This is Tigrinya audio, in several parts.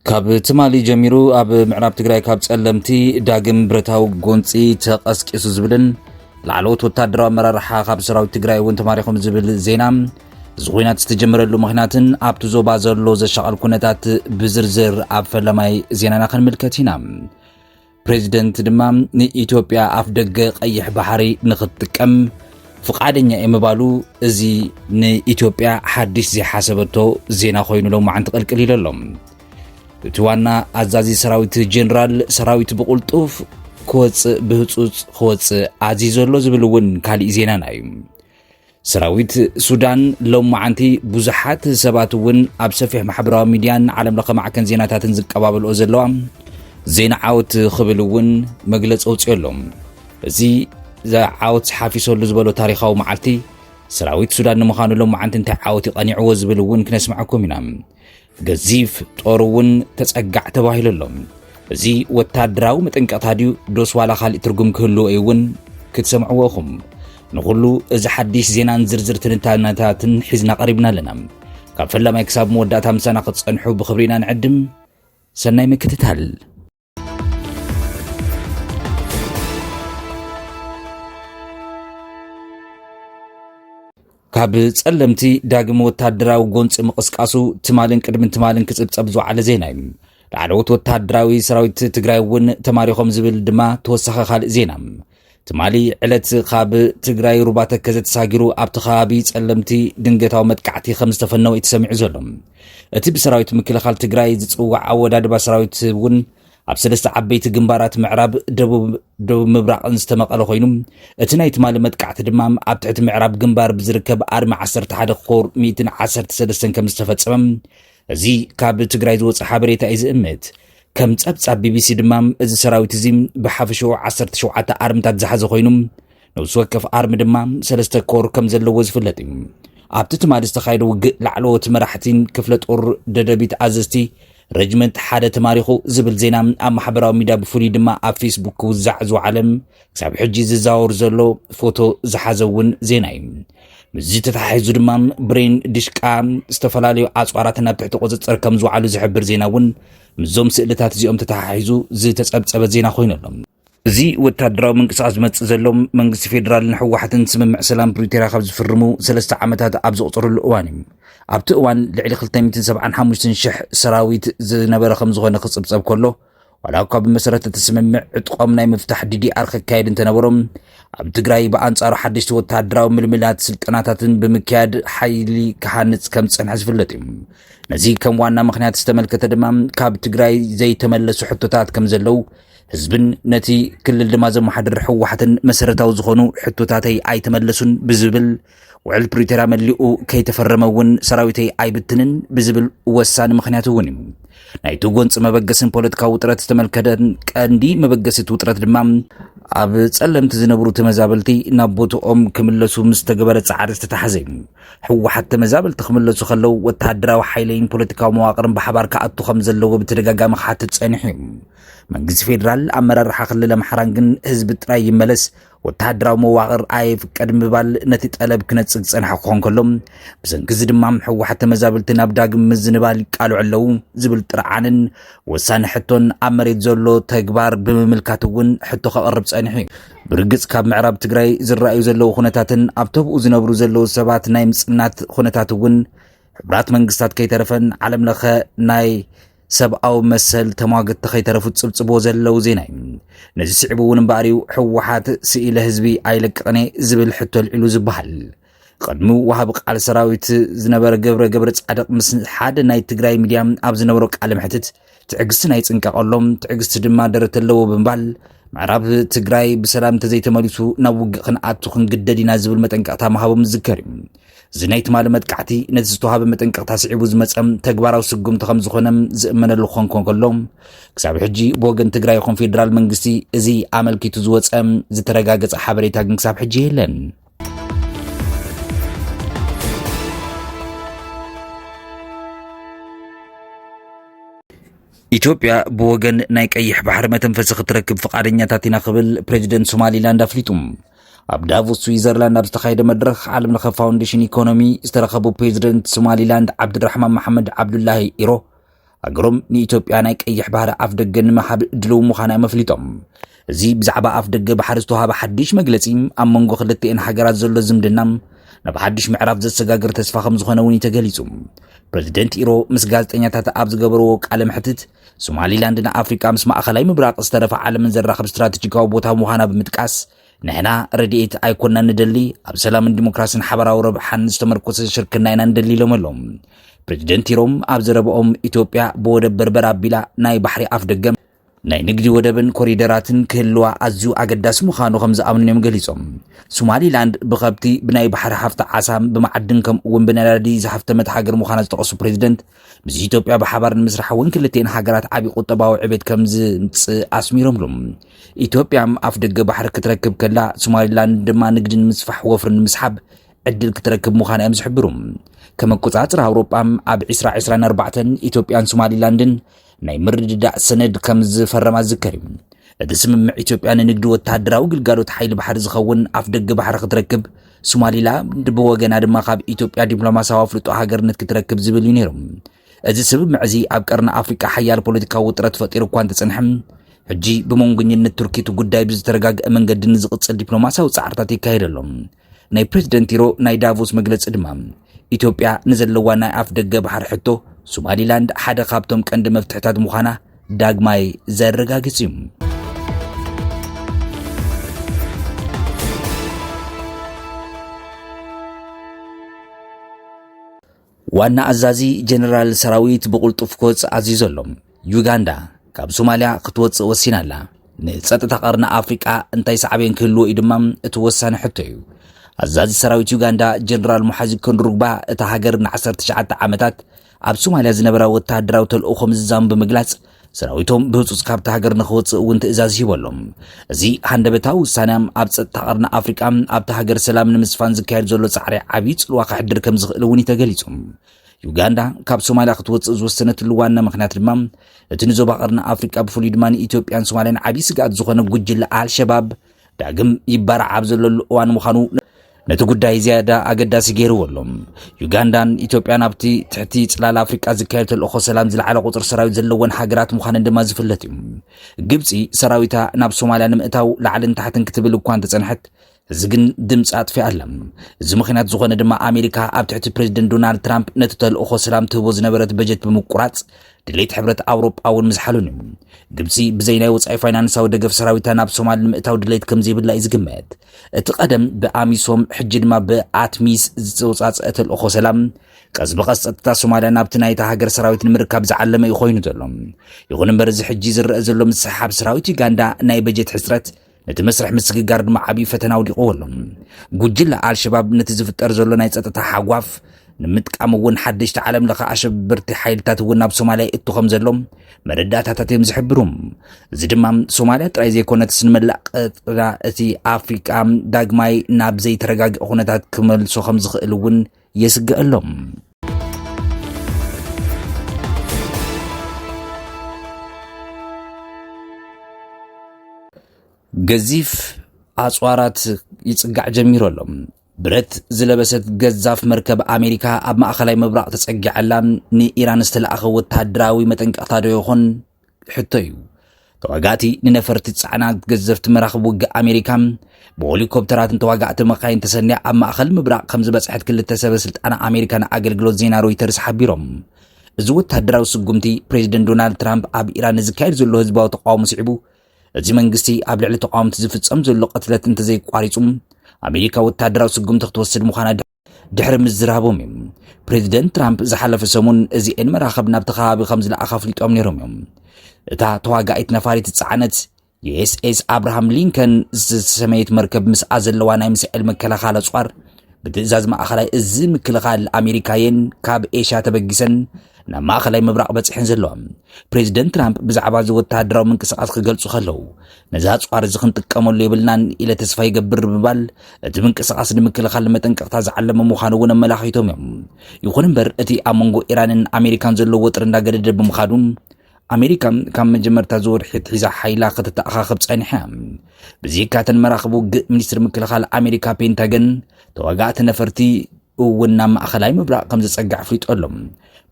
ካብ ትማሊ ጀሚሩ ኣብ ምዕራብ ትግራይ ካብ ጸለምቲ ዳግም ብረታው ጎንፂ ተቀስቂሱ ዝብልን ላዕለዎት ወታደራዊ አመራርሓ ካብ ሰራዊት ትግራይ እውን ተማሪኾም ዝብል ዜና ዝኹናት ዝተጀመረሉ ምኽንያትን ኣብቲ ዞባ ዘሎ ዘሻቀል ኩነታት ብዝርዝር ኣብ ፈለማይ ዜናና ክንምልከት ኢና። ፕሬዚደንት ድማ ንኢትዮጵያ ኣፍ ደገ ቀይሕ ባሕሪ ንኽትጥቀም ፍቃደኛ የምባሉ እዚ ንኢትዮጵያ ሓድሽ ዘይሓሰበቶ ዜና ኮይኑ ሎማዓንቲ ቅልቅል ኢሎም እቲ ዋና አዛዚ ሰራዊት ጀነራል ሰራዊት ብቁልጡፍ ክወፅእ ብህፁፅ ክወፅእ ኣዚዙ ዘሎ ዝብል እውን ካልእ ዜናና እዩ። ሰራዊት ሱዳን ሎማዓንቲ ብዙሓት ሰባት እውን ኣብ ሰፊሕ ማሕበራዊ ሚድያን ዓለም ለኸ ማዕከን ዜናታትን ዝቀባበልኦ ዘለዋ ዜና ዓወት ክብል እውን መግለፂ ኣውፅኦም እዚ ዓወት ሓፊሰሉ ዝበሎ ታሪኻዊ መዓልቲ ሰራዊት ሱዳን ንምዃኑ ሎማዓንቲ እንታይ ዓወት ይቐኒዕዎ ዝብል እውን ክነስማዓኩም ኢና። ገዚፍ ጦር እውን ተጸጋዕ ተባሂሉሎም እዚ ወታደራዊ መጠንቀቕታ ድዩ ዶስ ዋላ ካልእ ትርጉም ክህልዎ እውን ክትሰምዕዎኹም ንኹሉ እዚ ሓድሽ ዜናን ዝርዝር ትንታነታትን ሒዝና ቀሪብና ኣለና። ካብ ፈላማይ ክሳብ መወዳእታ ምሳና ክትጸንሑ ብኽብሪና ንዕድም። ሰናይ ምክትታል። ካብ ጸለምቲ ዳግም ወታደራዊ ጎንፂ ምቕስቃሱ ትማልን ቅድምን ትማልን ክጽብጸብ ዝወዓለ ዜና እዩ። ላዕለዎት ወታደራዊ ሰራዊት ትግራይ እውን ተማሪኾም ዝብል ድማ ተወሳኺ ካልእ ዜና ትማሊ ዕለት ካብ ትግራይ ሩባ ተከዘ ተሳጊሩ ኣብቲ ከባቢ ጸለምቲ ድንገታዊ መጥቃዕቲ ከም ዝተፈነወ የተሰሚዑ ዘሎ እቲ ብሰራዊት ምክልኻል ትግራይ ዝጽዋዕ ኣወዳድባ ሰራዊት እውን ኣብ ሰለስተ ዓበይቲ ግንባራት ምዕራብ ደቡብ ምብራቕን ዝተመቐለ ኮይኑ እቲ ናይ ትማሊ መጥቃዕቲ ድማ ኣብ ትሕቲ ምዕራብ ግንባር ብዝርከብ ኣርሚ 11 ኮር 113 ከም ዝተፈጸመ እዚ ካብ ትግራይ ዝወፅእ ሓበሬታ እዩ ዝእምት። ከም ጸብጻብ ቢቢሲ ድማ እዚ ሰራዊት እዚ ብሓፈሽኡ 17 ኣርምታት ዝሓዘ ኮይኑ ነብሲ ወከፍ ኣርሚ ድማ 3 ኮር ከም ዘለዎ ዝፍለጥ እዩ። ኣብቲ ትማሊ ዝተኻየደ ውግእ ላዕለዎት መራሕቲን ክፍለ ጦር ደደቢት ኣዘዝቲ ረጅመንት ሓደ ተማሪኹ ዝብል ዜና ኣብ ማሕበራዊ ሚድያ ብፍሉይ ድማ ኣብ ፌስቡክ ክውዛዕ ዝወዓለም ክሳብ ሕጂ ዝዛወር ዘሎ ፎቶ ዝሓዘ እውን ዜና እዩ። ምዚ ተታሒዙ ድማ ብሬን ድሽቃ ዝተፈላለዩ ኣጽዋራትን ኣብ ትሕቲ ቁፅፅር ከም ዝወዓሉ ዝሕብር ዜና እውን ምዞም ስእልታት እዚኦም ተታሒዙ ዝተጸብጸበ ዜና ኮይኑ ኣሎ። እዚ ወታደራዊ ምንቅስቃስ ዝመጽእ ዘሎ መንግስቲ ፌደራልን ሕወሓትን ስምምዕ ሰላም ፕሪቶሪያ ካብ ዝፍርሙ 3 ዓመታት ኣብ ዝቕፅርሉ እዋን እዩ። ኣብቲ እዋን ልዕሊ 275,000 ሰራዊት ዝነበረ ከም ዝኾነ ክጽብጸብ ከሎ ዋላ እኳ ብመሰረት ተስምምዕ ዕጥቆም ናይ ምፍታሕ ዲዲአር ክካየድ እንተነበሮም ኣብ ትግራይ በኣንጻሩ ሓደሽቲ ወታደራዊ ምልምላት ስልጠናታትን ብምክያድ ሓይሊ ክሃንጽ ከም ዝጸንሐ ዝፍለጥ እዩ። ነዚ ከም ዋና ምኽንያት ዝተመልከተ ድማ ካብ ትግራይ ዘይተመለሱ ሕቶታት ከም ዘለው ህዝብን ነቲ ክልል ድማ ዘመሓድር ሕወሓትን መሰረታዊ ዝኾኑ ሕቶታተይ ኣይተመለሱን ብዝብል ውዕል ፕሪቶሪያ መሊኡ ከይተፈረመ እውን ሰራዊተይ ኣይብትንን ብዝብል ወሳኒ ምኽንያት እውን እዩ። ናይቲ ጎንፂ መበገስን ፖለቲካዊ ውጥረት ዝተመልከተን ቀንዲ መበገሲት ውጥረት ድማ ኣብ ጸለምቲ ዝነብሩ ተመዛበልቲ ናብ ቦታኦም ክምለሱ ምስ ተገበረ ጻዕሪ ዝተታሓዘ እዩ። ሕወሓት ተመዛበልቲ ክምለሱ ከለው ወታደራዊ ሓይልን ፖለቲካዊ መዋቕርን ብሓባር ከኣቱ ከም ዘለዎ ብተደጋጋሚ ክሓትት ጸኒሑ እዩ። መንግስቲ ፌደራል ኣመራርሓ ክልል ኣምሓራን ግን ህዝቢ ጥራይ ይመለስ ወታደራዊ መዋቕር ኣይፍቀድ ምባል ነቲ ጠለብ ክነጽግ ጸንሐ ክኾን ከሎም ብሰንኪ እዚ ድማ ሕወሓት ተመዛበልቲ ናብ ዳግም ምዝንባል ይቃልዑ ኣለዉ ዝብል ጥርዓንን ወሳኒ ሕቶን ኣብ መሬት ዘሎ ተግባር ብምምልካት እውን ሕቶ ከቕርብ ጸኒሑ እዩ። ብርግጽ ካብ ምዕራብ ትግራይ ዝረኣዩ ዘለዉ ኩነታትን ኣብ ተብኡ ዝነብሩ ዘለዉ ሰባት ናይ ምጽናት ኩነታት እውን ሕብራት መንግስታት ከይተረፈን ዓለም ለኸ ናይ ሰብኣዊ መሰል ተሟገቲ ከይተረፉት ጽብጽቦ ዘለው ዜና እዩ። ነዚ ስዕቡ እውን እምበኣርዩ ሕወሓት ስኢለ ህዝቢ ኣይለቅቕነ ዝብል ሕቶ ልዒሉ ዝበሃል ቅድሚ ወሃቢ ቃል ሰራዊት ዝነበረ ገብረ ጻድቕ ምስ ሓደ ናይ ትግራይ ሚድያ ኣብ ዝነበሮ ቃለ ምሕትት ትዕግስቲ ናይ ጽንቀቐሎም ትዕግስቲ ድማ ደረት ኣለዎ ብምባል ምዕራብ ትግራይ ብሰላም ተዘይተመሊሱ ናብ ውግእ ክንኣቱ ክንግደድ ኢና ዝብል መጠንቀቕታ ምሃቦም ዝዝከር እዩ። እዚ ናይ ትማሊ መጥቃዕቲ ነቲ ዝተዋሃበ መጠንቀቕታ ስዒቡ ዝመጸም ተግባራዊ ስጉምቲ ከም ዝኾነም ዝእመነሉ ክኾን ከሎ ክሳብ ሕጂ ብወገን ትግራይ ይኹን ፌደራል መንግስቲ እዚ ኣመልኪቱ ዝወፀ ዝተረጋገፀ ሓበሬታ ግን ክሳብ ሕጂ የለን። ኢትዮጵያ ብወገን ናይ ቀይሕ ባሕሪ መተንፈሲ ክትረክብ ፈቃደኛታት ኢና ክብል ፕሬዚደንት ሶማሊላንድ ኣፍሊጡ። ኣብ ዳቮስ ስዊዘርላንድ ኣብ ዝተኻየደ መድረኽ ዓለም ለኸ ፋውንዴሽን ኢኮኖሚ ዝተረኸቡ ፕሬዚደንት ሶማሊላንድ ዓብድራሕማን መሐመድ ዓብዱላሂ ኢሮ ኣገሮም ንኢትዮጵያ ናይ ቀይሕ ባህሪ ኣፍ ደገ ንምሃብ ድልው ምዃና መፍሊጦም እዚ ብዛዕባ ኣፍ ደገ ባሕሪ ዝተዋሃበ ሓድሽ መግለጺ ኣብ መንጎ ክልቲአን ሃገራት ዘሎ ዝምድና ናብ ሓድሽ ምዕራፍ ዘሰጋግር ተስፋ ከም ዝኾነ እውን ተገሊጹ ፕሬዚደንት ኢሮ ምስ ጋዜጠኛታት ኣብ ዝገበርዎ ቃለ መሕትት ሶማሊላንድ ንኣፍሪቃ ምስ ማእኸላይ ምብራቕ ዝተረፈ ዓለምን ዘራኽብ ስትራቴጂካዊ ቦታ ምዃና ብምጥቃስ ንሕና ረድኤት ኣይኮንና ንደሊ ኣብ ሰላምን ዲሞክራስን ሓበራዊ ረብሓን ዝተመርኮሰ ሽርክና ኢና ንደሊ ኢሎም ኣሎም ፕሬዚደንት ኢሮም ኣብ ዘረብኦም ኢትዮጵያ ብወደብ በርበር ኣቢላ ናይ ባሕሪ ኣፍ ደገም ናይ ንግዲ ወደብን ኮሪደራትን ክህልዋ ኣዝዩ ኣገዳሲ ምዃኑ ከም ዝኣምኑ እዮም ገሊጾም ሶማሊላንድ ብኸብቲ ብናይ ባሕሪ ሃፍቲ ዓሳም ብመዓድን ከምኡ እውን ብነዳዲ ዝሃፍተመት ሃገር ምዃና ዝጠቐሱ ፕሬዚደንት ምስ ኢትዮጵያ ብሓባር ንምስራሕ እውን ክልቲአን ሃገራት ዓብዪ ቁጠባዊ ዕቤት ከም ዝምፅእ ኣስሚሮምሉ ኢትዮጵያ ኣፍ ደገ ባሕሪ ክትረክብ ከላ ሶማሊላንድ ድማ ንግድን ምስፋሕ ወፍርን ምስሓብ ዕድል ክትረክብ ምዃና እዮም ዝሕብሩ ከም ኣቆጻጽር ኣውሮጳ ኣብ 2024 ኢትዮጵያን ሶማሊላንድን ናይ ምርድዳእ ሰነድ ከም ዝፈረማ ዝከር እዩ እቲ ስምምዕ ኢትዮጵያ ንንግዲ ወተሃደራዊ ግልጋሎት ሓይሊ ባሕሪ ዝኸውን ኣፍ ደገ ባሕሪ ክትረክብ ሶማሊላንድ ብወገና ድማ ካብ ኢትዮጵያ ዲፕሎማስያዊ ኣፍልጦ ሃገርነት ክትረክብ ዝብል እዩ ነይሩ እዚ ስምምዕ እዚ ኣብ ቀርኒ ኣፍሪቃ ሓያል ፖለቲካዊ ውጥረት ፈጢሩ እኳ እንተጸንሐ ሕጂ ብመንጎኝነት ቱርኪ ጉዳይ ብዝተረጋግአ መንገዲ ንዝቕጽል ዲፕሎማስያዊ ጻዕርታት ይካየደሎም ናይ ፕሬዚደንት ኢሮ ናይ ዳቮስ መግለጺ ድማ ኢትዮጵያ ንዘለዋ ናይ ኣፍ ደገ ባሕሪ ሕቶ ሶማሊላንድ ሓደ ካብቶም ቀንዲ መፍትሕታት ምዃና ዳግማይ ዘረጋግጽ እዩ ዋና ኣዛዚ ጀነራል ሰራዊት ብቁልጡፍ ክወፅእ ኣዚዙ ኣሎ ዩጋንዳ ካብ ሶማልያ ክትወፅእ ወሲና ኣላ ንጸጥታ ቀርኒ ኣፍሪቃ እንታይ ሳዕቤን ክህልዎ እዩ ድማ እቲ ወሳኒ ሕቶ እዩ ኣዛዚ ሰራዊት ዩጋንዳ ጀነራል ሙሓዚ ኮንሩግባ እታ ሃገር ን19 ዓመታት ኣብ ሶማልያ ዝነበረ ወተሃደራዊ ተልእኾ ምዝዛም ብምግላጽ ሰራዊቶም ብህፁፅ ካብቲ ሃገር ንኽወፅእ እውን ትእዛዝ ሂቦሎም እዚ ሃንደበታዊ ውሳነ ኣብ ጸጥታ ቀርኒ ኣፍሪቃ ኣብቲ ሃገር ሰላም ንምስፋን ዝካየድ ዘሎ ጻዕሪ ዓብዪ ጽልዋ ክሕድር ከም ዝኽእል እውን ተገሊጹ ዩጋንዳ ካብ ሶማልያ ክትወፅእ ዝወሰነትሉ ዋና ምኽንያት ድማ እቲ ንዞባ ቀርኒ ኣፍሪቃ ብፍሉይ ድማ ንኢትዮጵያን ሶማልያን ዓብዪ ስጋኣት ዝኾነ ጉጅለ ኣልሸባብ ዳግም ይበርዓብ ዘለሉ እዋን ምዃኑ ነቲ ጉዳይ ዝያዳ ኣገዳሲ ገይርዎ ኣሎ ዩጋንዳን ኢትዮጵያን ኣብቲ ትሕቲ ጽላል ኣፍሪቃ ዝካየድ ተልእኾ ሰላም ዝለዓለ ቁፅሪ ሰራዊት ዘለወን ሃገራት ምዃነን ድማ ዝፍለጥ እዩ ግብፂ ሰራዊታ ናብ ሶማልያ ንምእታው ላዕልን ታሕትን ክትብል እኳ እንተጸንሐት እዚ ግን ድምፂ ኣጥፊኣ ኣላ እዚ ምኽንያት ዝኾነ ድማ ኣሜሪካ ኣብ ትሕቲ ፕሬዚደንት ዶናልድ ትራምፕ ነቲ ተልእኾ ሰላም ትህቦ ዝነበረት በጀት ብምቁራጽ ድሌት ሕብረት ኣውሮጳ እውን ምዝሓሉን እዩ ግብፂ ብዘይ ናይ ወፃኢ ፋይናንሳዊ ደገፍ ሰራዊታ ናብ ሶማሊ ንምእታው ድሌት ከም ዘይብላ እዩ ዝግመት እቲ ቀደም ብኣሚሶም ሕጂ ድማ ብኣትሚስ ዝተወጻጸአ ተልእኾ ሰላም ቀስ በቐስ ጸጥታ ሶማልያ ናብቲ ናይታ ሃገር ሰራዊት ንምርካብ ዝዓለመ እዩ ኮይኑ ዘሎ ይኹን እምበር እዚ ሕጂ ዝርአ ዘሎ ምስሓብ ሰራዊት ዩጋንዳ ናይ በጀት ሕፅረት ነቲ መስርሕ ምስግጋር ድማ ዓብዪ ፈተና ወዲቑዎ ኣሎ ጉጅለ ኣልሸባብ ነቲ ዝፍጠር ዘሎ ናይ ጸጥታ ሓጓፍ ንምጥቃም እውን ሓደሽቲ ዓለም ለኸ ኣሸበርቲ ሓይልታት እውን ናብ ሶማልያ እቱ ከም ዘሎም መረዳእታታት እዮም ዝሕብሩ እዚ ድማ ሶማልያ ጥራይ ዘይኮነት ስንመላእ ቀጠና እቲ ኣፍሪቃ ዳግማይ ናብ ዘይተረጋግአ ኩነታት ክመልሶ ከም ዝኽእል እውን የስግአሎም ገዚፍ ኣጽዋራት ይጽጋዕ ጀሚሩ ኣሎ ብረት ዝለበሰት ገዛፍ መርከብ ኣሜሪካ ኣብ ማእኸላይ ምብራቕ ተጸጊዓላ ንኢራን ዝተለኣኸ ወተሃደራዊ መጠንቀቕታ ዶ ይኹን ሕቶ እዩ ተዋጋእቲ ንነፈርቲ ጻዕናት ገዘፍቲ መራኽቢ ውግእ ኣሜሪካ ብሄሊኮፕተራትን ተዋጋእቲ መኻይን ተሰኒያ ኣብ ማእኸል ምብራቕ ከም ዝበጽሐት ክልተ ሰበስልጣን ኣሜሪካ ንኣገልግሎት ዜና ሮይተርስ ሓቢሮም እዚ ወተሃደራዊ ስጉምቲ ፕሬዚደንት ዶናልድ ትራምፕ ኣብ ኢራን ዝካየድ ዘሎ ህዝባዊ ተቃውሞ ስዒቡ እዚ መንግስቲ ኣብ ልዕሊ ተቃውምቲ ዝፍጸም ዘሎ ቅትለት እንተዘይቋሪጹ ኣሜሪካ ወተሃደራዊ ስጉምቲ ክትወስድ ምዃና ድሕሪ ምዝራቦም እዮም ፕሬዚደንት ትራምፕ ዝሓለፈ ሰሙን እዚአን መራኸብ ናብቲ ከባቢ ከም ዝለኣኸ ኣፍሊጦም ነይሮም እዮም እታ ተዋጋኢት ነፋሪት ጻዕነት ዩኤስኤስ አብርሃም ሊንከን ዝተሰመየት መርከብ ምስኣ ዘለዋ ናይ ሚሳኤል መከላኸሊ ኣጽዋር ብትእዛዝ ማእኸላይ እዚ ምክልኻል ኣሜሪካየን ካብ ኤሽያ ተበጊሰን ናብ ማእኸላይ ምብራቕ በፂሐን ዘለዋ ፕሬዚደንት ትራምፕ ብዛዕባ እዚ ወተሃደራዊ ምንቅስቓስ ክገልጹ ከለዉ ነዚ ኣጽዋር እዚ ክንጥቀመሉ የብልናን ኢለ ተስፋ ይገብር ብምባል እቲ ምንቅስቓስ ንምክልኻል መጠንቀቕታ ዝዓለመ ምዃኑ እውን ኣመላኺቶም እዮም ይኹን እምበር እቲ ኣብ መንጎ ኢራንን ኣሜሪካን ዘሎ ወጥሪ እንዳገደደ ብምኻዱ ኣሜሪካ ካብ መጀመርታ ዝወርሒት ሒዛ ሓይላ ክትተኣኻኽብ ጸኒሓ ብዚካተን መራኸቢ ውግእ ሚኒስትሪ ምክልኻል ኣሜሪካ ፔንታገን ተዋጋእቲ ነፈርቲ እውን ናብ ማእኸላይ ምብራቕ ከም ዝጸጋዕ ኣፍሊጡ ኣሎ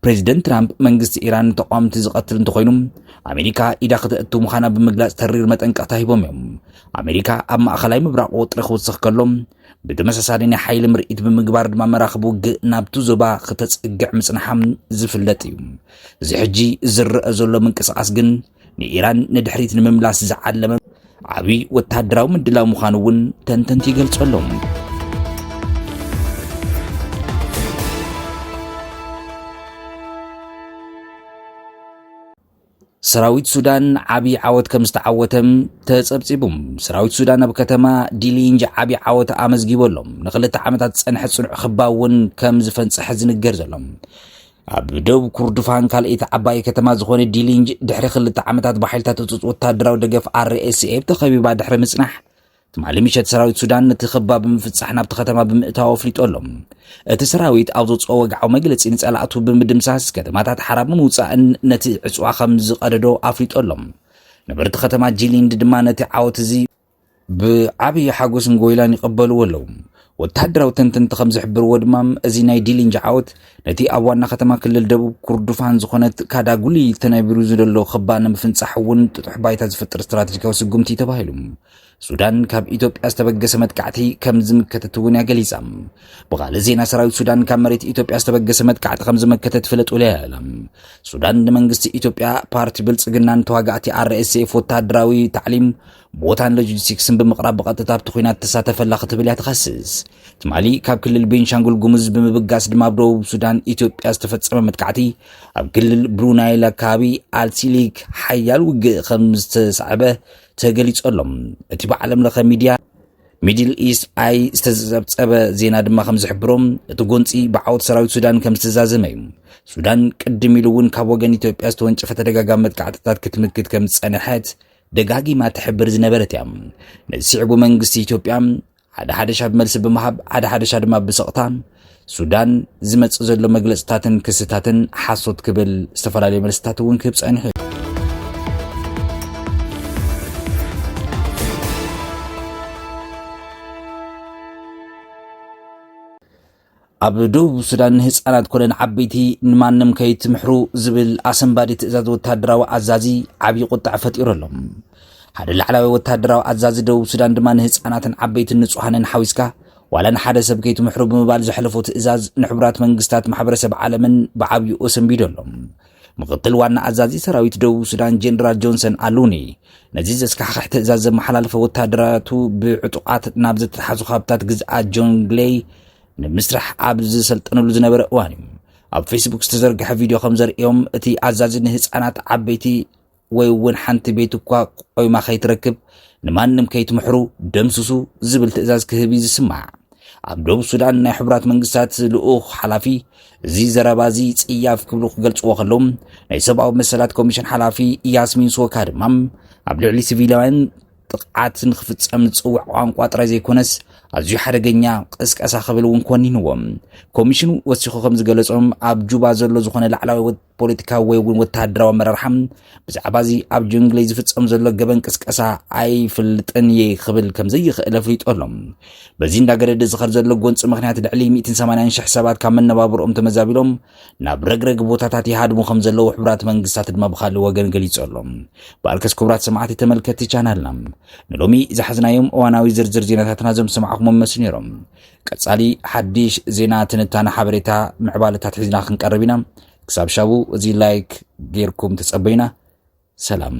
ፕሬዚደንት ትራምፕ መንግስቲ ኢራን ተቋምቲ ዝቀትል እንተኮይኑ ኣሜሪካ ኢዳ ክትእቱ ምዃና ብምግላጽ ተሪር መጠንቀቕታ ሂቦም እዮም። ኣሜሪካ ኣብ ማእኸላይ ምብራቕ ወጥሪ ክውስኽ ከሎም ብተመሳሳሊ ናይ ሓይሊ ምርኢት ብምግባር ድማ መራኽቢ ውግእ ናብቲ ዞባ ክተጽግዕ ምጽናሓም ዝፍለጥ እዩ። እዚ ሕጂ ዝርአ ዘሎ ምንቅስቓስ ግን ንኢራን ንድሕሪት ንምምላስ ዝዓለመ ዓብዪ ወታደራዊ ምድላው ምዃኑ እውን ተንተንቲ ይገልጸሎም። ሰራዊት ሱዳን ዓብዪ ዓወት ከም ዝተዓወተም ተጸብጺቡም። ሰራዊት ሱዳን ኣብ ከተማ ዲሊንጅ ዓብዪ ዓወት ኣመዝጊበሎም ንኽልተ ዓመታት ዝጸንሐ ጽኑዕ ክባብ እውን ከም ዝፈንጽሐ ዝንገር ዘሎም። ኣብ ደቡብ ኩርዱፋን ካልእቲ ዓባይ ከተማ ዝኾነ ዲሊንጅ ድሕሪ 2 ዓመታት ብሓይልታት እፁፅ ወታደራዊ ደገፍ RSF ተኸቢባ ድሕሪ ምጽናሕ ትማሊ ምሸት ሰራዊት ሱዳን ነቲ ክባብ ብምፍጻሕ ናብቲ ከተማ ብምእታው ኣፍሊጦሎም። እቲ ሰራዊት ኣብ ዘውፅኦ ወግዓዊ መግለጺ ንጸላእቱ ብምድምሳስ ከተማታት ሓራብ ምውፃእን ነቲ ዕፅዋ ከም ዝቐደዶ ኣፍሊጦሎም። ነበርቲ ከተማ ዲሊንጅ ድማ ነቲ ዓወት እዚ ብዓብዪ ሓጎስን ጎይላን ይቕበልዎ ኣለዉ። ወታደራዊ ተንተንቲ ከም ዝሕብርዎ ድማ እዚ ናይ ዲሊንጅ ዓወት ነቲ ኣብ ዋና ከተማ ክልል ደቡብ ኩርዱፋን ዝኾነት ካዳጉሊ ተነቢሩ ዘሎ ክባብ ንምፍንጻሕ እውን ጥጡሕ ባይታ ዝፈጥር ስትራቴጂካዊ ስጉምቲ ተባሂሉ። ሱዳን ካብ ኢትዮጵያ ዝተበገሰ መጥቃዕቲ ከም ዝምከተት እውን ያገሊጻ። ብኻልእ ዜና ሰራዊት ሱዳን ካብ መሬት ኢትዮጵያ ዝተበገሰ መጥቃዕቲ ከም ዝመከተት ፍለጥ ውለያ ኣላ። ሱዳን ንመንግስቲ ኢትዮጵያ ፓርቲ ብልጽግናን ተዋጋእቲ RSF ወታደራዊ ታዕሊም ቦታን ሎጂስቲክስን ብምቕራብ ብቐጥታ ኣብቲ ኩናት ተሳተፈላ ክትብል እያ ትኸስስ። ትማሊ ካብ ክልል ቤንሻንጉል ጉሙዝ ብምብጋስ ድማ ኣብ ደቡብ ሱዳን ኢትዮጵያ ዝተፈጸመ መጥቃዕቲ ኣብ ክልል ብሉ ናይል ኣከባቢ ኣልሲሊክ ሓያል ውግእ ከም ዝተሳዕበ ተገሊጾሎም። እቲ ብዓለም ለኸ ሚድያ ሚድል ኢስት ኣይ ዝተጸብጸበ ዜና ድማ ከም ዝሕብሮም እቲ ጎንፂ ብዓወት ሰራዊት ሱዳን ከም ዝተዛዘመ እዩ። ሱዳን ቅድም ኢሉ እውን ካብ ወገን ኢትዮጵያ ዝተወንጨፈ ተደጋጋሚ መጥቃዕትታት ክትምክት ከም ዝጸንሐት ደጋጊማ ትሕብር ዝነበረት እያ። ነዚ ስዕቡ መንግስቲ ኢትዮጵያ ሓደ ሓደሻ ብመልሲ ብምሃብ ሓደ ሓደሻ ድማ ብስቕታ ሱዳን ዝመጽእ ዘሎ መግለጽታትን ክስታትን ሓሶት ክብል ዝተፈላለዩ መልስታት እውን ክህብ ጸኒሑ። ኣብ ደቡብ ሱዳን ህፃናት ኮነን ዓበይቲ ንማንም ከይትምሕሩ ዝብል ኣሰንባዲ ትእዛዝ ወታደራዊ ኣዛዚ ዓብዪ ቁጣዕ ፈጢሮሎም። ሓደ ላዕላዊ ወታደራዊ ኣዛዚ ደቡብ ሱዳን ድማ ንህፃናትን ዓበይትን ንጹሓንን ሓዊስካ ዋላ ንሓደ ሰብ ከይትምሕሩ ብምባል ዘሕለፎ ትእዛዝ ንሕቡራት መንግስታት ማሕበረሰብ ዓለምን ብዓብዪ ኣሰንቢዶሎም። ምክትል ዋና ኣዛዚ ሰራዊት ደቡብ ሱዳን ጀነራል ጆንሰን ኣሉኒ ነዚ ዘስካሕካሕ ትእዛዝ ዘመሓላለፈ ወታደራቱ ብዕጡቃት ናብ ዝተሓዙ ካብታት ግዝኣት ጆንግሌይ ንምስራሕ ኣብ ዝሰልጠነሉ ዝነበረ እዋን እዩ። ኣብ ፌስቡክ ዝተዘርግሐ ቪድዮ ከም ዘርእዮም እቲ ኣዛዚ ንህፃናት ዓበይቲ ወይ እውን ሓንቲ ቤት እኳ ቆይማ ከይትረክብ ንማንም ከይትምሕሩ ደምስሱ ዝብል ትእዛዝ ክህብ ዝስማዕ። ኣብ ደቡብ ሱዳን ናይ ሕቡራት መንግስታት ልኡኽ ሓላፊ እዚ ዘረባዚ ጽያፍ ክብሉ ክገልጽዎ ከሎም ናይ ሰብኣዊ መሰላት ኮሚሽን ሓላፊ ያስሚን ሶካ ድማ ኣብ ልዕሊ ሲቪላውያን ጥቃትን ክፍጸም ዝጽውዕ ቋንቋ ጥራይ ዘይኮነስ ኣዝዩ ሓደገኛ ቅስቀሳ ክብል እውን ኮኒንዎም። ኮሚሽኑ ወሲኹ ከም ዝገለጾም ኣብ ጁባ ዘሎ ዝኾነ ላዕላዊ ፖለቲካዊ ወይ እውን ወታደራዊ ኣመራርሓ ብዛዕባ እዚ ኣብ ጆንግሌይ ዝፍጸም ዘሎ ገበን ቅስቀሳ ኣይፍልጥን እየ ክብል ከም ዘይኽእል ኣፍሊጦሎም። በዚ እንዳገደደ ዝኸድ ዘሎ ጎንፂ ምክንያት ልዕሊ 180,000 ሰባት ካብ መነባብሮኦም ተመዛቢሎም ናብ ረግረግ ቦታታት ይሃድሙ ከም ዘለዉ ሕቡራት መንግስታት ድማ ብኻልእ ወገን ገሊጾሎም። በኣልከስ ክቡራት ሰማዕቲ ተመልከቲ ቻናልና ንሎሚ ዝሓዝናዮም እዋናዊ ዝርዝር ዜናታትና ዞም ሰማዕኹም መስሉ ነይሮም። ቀጻሊ ሓድሽ ዜና ትንታነ ሓበሬታ ምዕባለታት ሒዝና ክንቀርብ ኢና። ክሳብ ሻቡ እዚ ላይክ ጌርኩም ተጸበይና ሰላም